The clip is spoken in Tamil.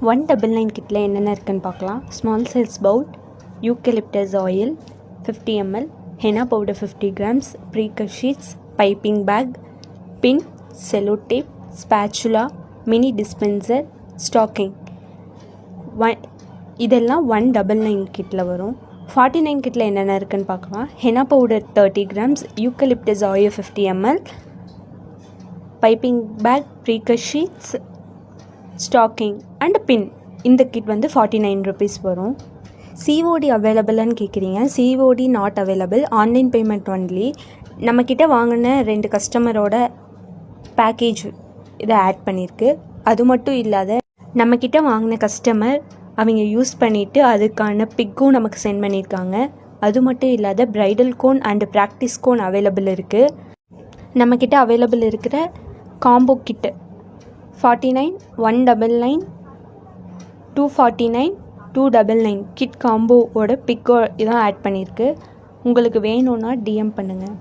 199 கிட்டில் என்னென்ன இருக்குன்னு பார்க்கலாம். Small size bowl, eucalyptus oil 50 ml, henna powder 50 grams, ப்ரீகர் sheets, piping bag, pin, cello tape, spatula, mini dispenser, stocking. இதெல்லாம் 199 கிட்டில் வரும். 49 கிட்டில் என்னென்ன இருக்குன்னு பார்க்கலாம். Henna powder 30 grams, eucalyptus oil 50 ml, piping bag, ப்ரீகர் ஷீட்ஸ், ஸ்டாக்கிங் அண்ட் பின். இந்த கிட் வந்து 49 rupees வரும். சிஓடி அவைலபிளான்னு கேட்குறீங்க. COD not available, online payment only. நம்மக்கிட்ட வாங்கின 2 கஸ்டமரோட பேக்கேஜ் இதை ஆட் பண்ணியிருக்கு. அது மட்டும் இல்லாத நம்மக்கிட்ட வாங்கின கஸ்டமர் அவங்க யூஸ் பண்ணிவிட்டு அதுக்கான பிக்கும் நமக்கு சென்ட் பண்ணியிருக்காங்க. அது மட்டும் இல்லாத bridal cone and practice cone available இருக்குது. நம்மக்கிட்ட அவைலபிள் இருக்கிற காம்போ கிட்டு 49, 199, 249, 299 கிட் காம்போவோட பிக்கோ இதான் ஆட் பண்ணியிருக்கு. உங்களுக்கு வேணும்னா டிஎம் பண்ணுங்கள்.